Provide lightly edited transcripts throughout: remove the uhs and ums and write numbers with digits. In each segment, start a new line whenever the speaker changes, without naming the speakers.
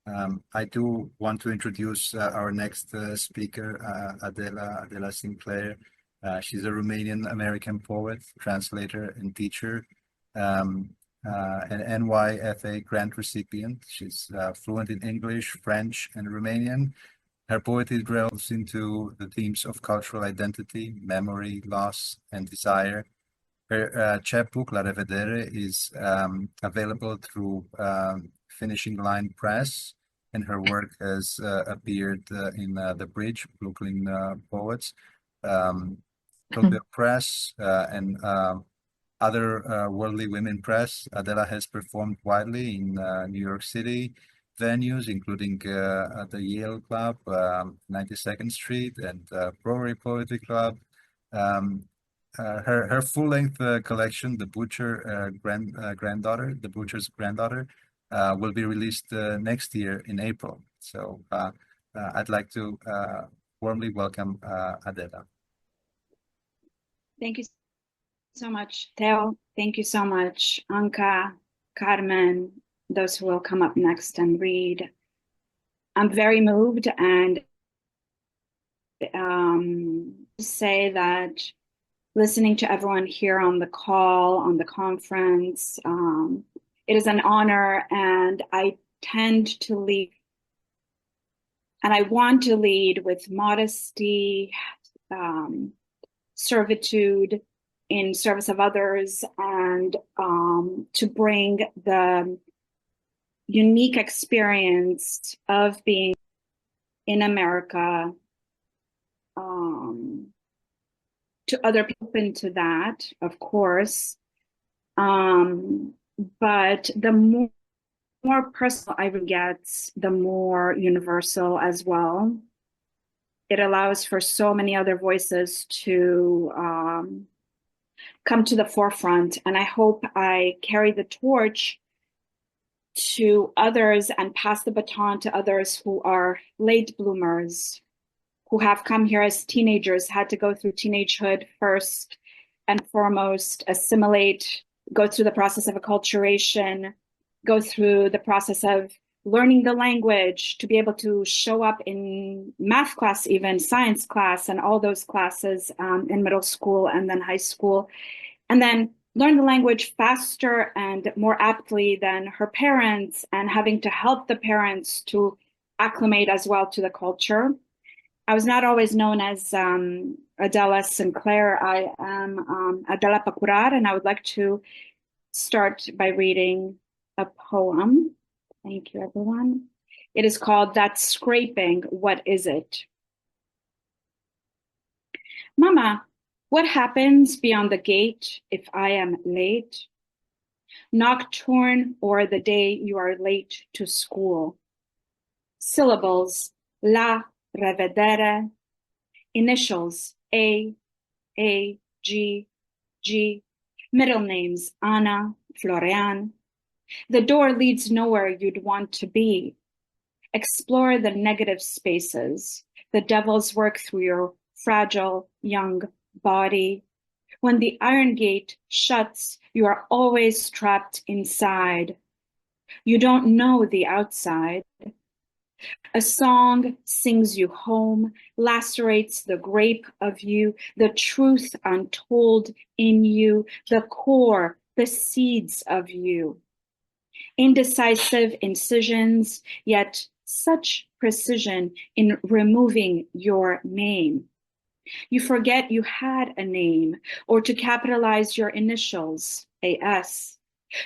I do want to introduce our next speaker, Adela Sinclair. She's a Romanian-American poet, translator, and teacher, an NYFA grant recipient. She's fluent in English, French, and Romanian. Her poetry delves into the themes of cultural identity, memory, loss, and desire. Her chapbook, La Revedere, is available through Finishing Line Press, and her work has appeared in The Bridge, Brooklyn Poets, Tokyo Press, and other Worldly Women Press. Adela has performed widely in New York City venues, including at the Yale Club, 92nd Street, and Brewery Poetry Club. Um, her full-length collection, The Butcher's Granddaughter, will be released next year in April. So I'd like to warmly welcome Adela.
Thank you so much, Theo. Thank you so much, Anka, Carmen, those who will come up next and read. I'm very moved and say that listening to everyone here on the call, on the conference, it is an honor, and I tend to lead, and I want to lead with modesty, servitude in service of others, and to bring the unique experience of being in America to other people, open to that, of course. But the more personal I get, the more universal as well. It allows for so many other voices to come to the forefront. And I hope I carry the torch to others and pass the baton to others who are late bloomers, who have come here as teenagers, had to go through teenagehood first and foremost, assimilate, go through the process of acculturation, go through the process of learning the language to be able to show up in math class, even science class, and all those classes in middle school and then high school, and then learn the language faster and more aptly than her parents, and having to help the parents to acclimate as well to the culture. I was not always known as Adela Sinclair. I am Adela Pacurar, and I would like to start by reading a poem. Thank you, everyone. It is called That Scraping, What Is It? Mama, what happens beyond the gate if I am late? Nocturne or the day you are late to school. Syllables, La Revedere. Initials, A, G, G. Middle names, Anna, Florian. The door leads nowhere you'd want to be. Explore the negative spaces. The devil's work through your fragile, young body. When the iron gate shuts, you are always trapped inside. You don't know the outside. A song sings you home, lacerates the grape of you, the truth untold in you, the core, the seeds of you. Indecisive incisions, yet such precision in removing your name. You forget you had a name, or to capitalize your initials, AS.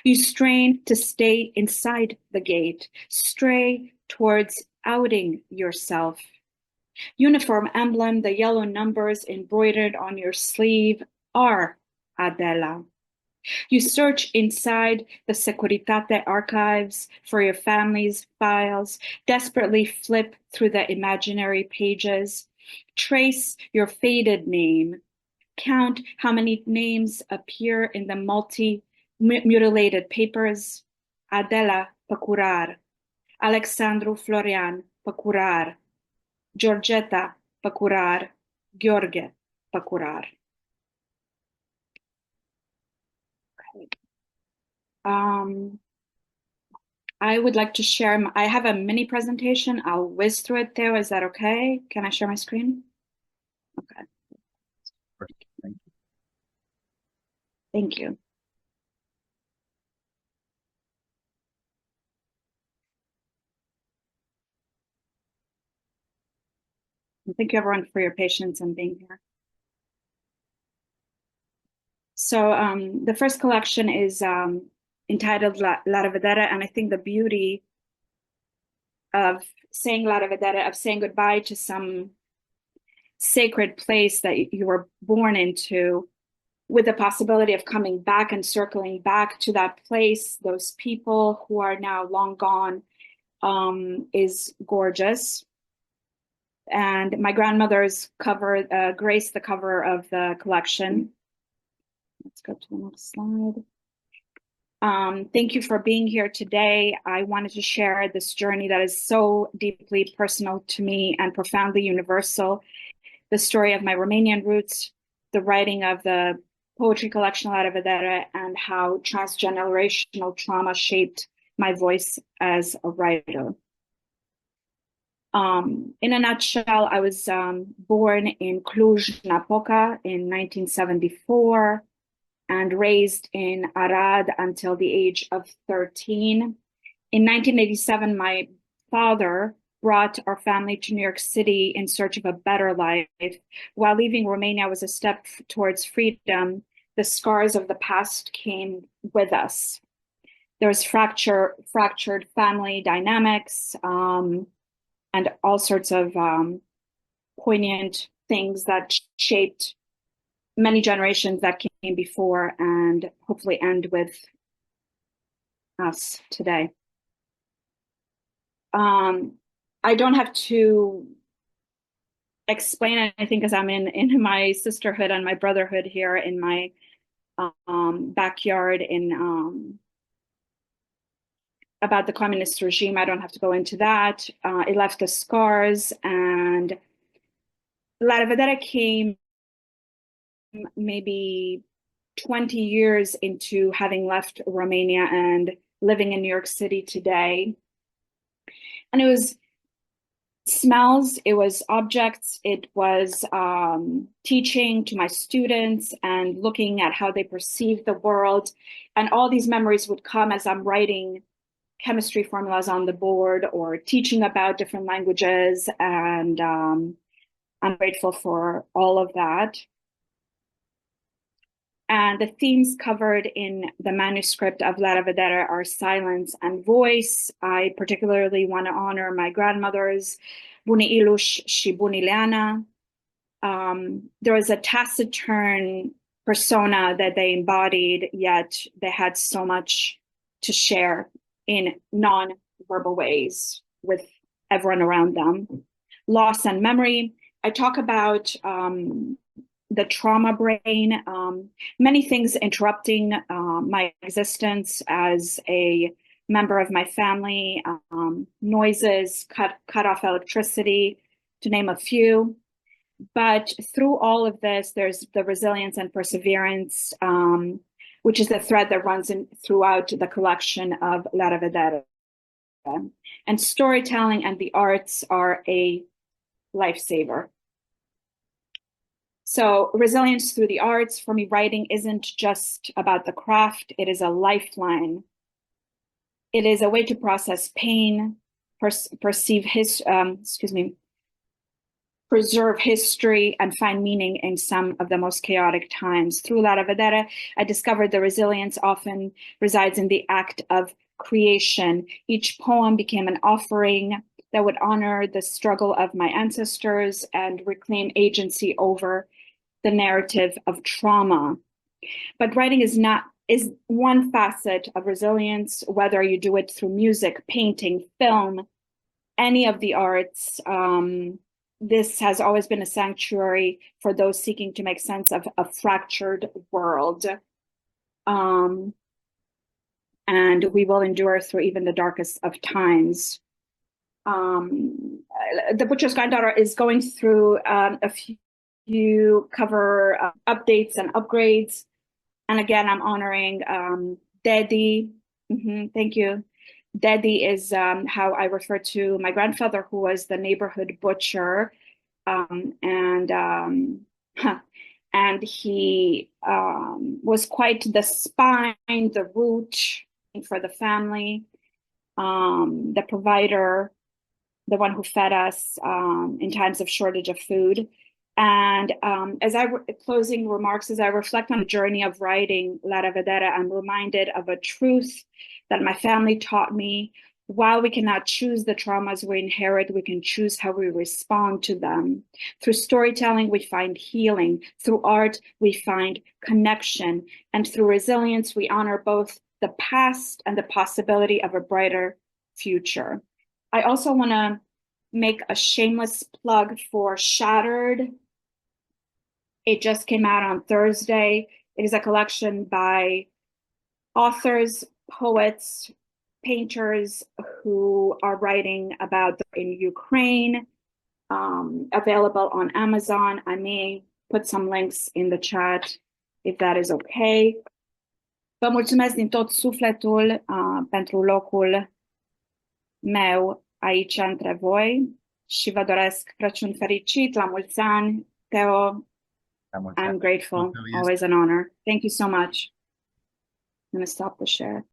You strain to stay inside the gate, stray towards outing yourself. Uniform emblem, the yellow numbers embroidered on your sleeve are Adela. You search inside the Securitate archives for your family's files, desperately flip through the imaginary pages, trace your faded name, count how many names appear in the mutilated papers. Adela Pacurar, Alexandru Florian Pacurar, Georgeta Pacurar, Gheorghe Pacurar. I would like to share, I have a mini presentation. I'll whiz through it though. Is that okay? Can I share my screen? Okay,
Perfect. Thank you.
thank you. And thank you everyone for your patience and being here. So the first collection is entitled La Revedere, and I think the beauty of saying La Revedere, of saying goodbye to some sacred place that you were born into, with the possibility of coming back and circling back to that place, those people who are now long gone, is gorgeous. And my grandmother's cover graced the cover of the collection. Let's go to the next slide. Thank you for being here today. I wanted to share this journey that is so deeply personal to me and profoundly universal. The story of my Romanian roots, the writing of the poetry collection La Revedere, and how transgenerational trauma shaped my voice as a writer. In a nutshell, I was born in Cluj-Napoca in 1974 and raised in Arad until the age of 13. In 1987, my father brought our family to New York City in search of a better life. While leaving Romania was a step towards freedom, the scars of the past came with us. There was fractured family dynamics, and all sorts of poignant things that shaped many generations that came before and hopefully end with us today. I don't have to explain anything because I'm in my sisterhood and my brotherhood here in my backyard in about the communist regime. I don't have to go into that. It left the scars, and La Revedere came maybe 20 years into having left Romania and living in New York City today. And it was smells, it was objects, it was teaching to my students and looking at how they perceive the world. And all these memories would come as I'm writing chemistry formulas on the board or teaching about different languages. And I'm grateful for all of that. And the themes covered in the manuscript of La Revedere are silence and voice. I particularly want to honor my grandmothers, Buni Ilush și Buni Leana. There was a taciturn persona that they embodied, yet they had so much to share in non-verbal ways with everyone around them. Loss and memory. I talk about the trauma brain, many things interrupting my existence as a member of my family, noises, cut off electricity, to name a few. But through all of this, there's the resilience and perseverance, which is the thread that runs throughout the collection of La Revedere. And storytelling and the arts are a lifesaver. So resilience through the arts, for me, writing isn't just about the craft, it is a lifeline. It is a way to process pain, preserve history, and find meaning in some of the most chaotic times. Through La Revedere, I discovered the resilience often resides in the act of creation. Each poem became an offering that would honor the struggle of my ancestors and reclaim agency over the narrative of trauma. But writing is one facet of resilience, whether you do it through music, painting, film, any of the arts. This has always been a sanctuary for those seeking to make sense of a fractured world. And we will endure through even the darkest of times. The Butcher's Granddaughter is going through a few cover updates and upgrades. And again, I'm honoring Dedi. Thank you. Daddy is how I refer to my grandfather, who was the neighborhood butcher, and and he was quite the spine, the root for the family, the provider, the one who fed us in times of shortage of food. And closing remarks, as I reflect on the journey of writing La Revedere, I'm reminded of a truth that my family taught me. While we cannot choose the traumas we inherit, we can choose how we respond to them. Through storytelling, we find healing. Through art, we find connection. And through resilience, we honor both the past and the possibility of a brighter future. I also want to make a shameless plug for Shattered. It just came out on Thursday. It is a collection by authors, poets, painters who are writing about in Ukraine, available on Amazon. I may put some links in the chat if that is okay. Vă mulțumesc din tot sufletul pentru locul meu aici între voi și vă doresc Crăciun fericit, la mulți ani, Teo. I'm grateful, always an honor. Thank you so much. I'm going to stop the share.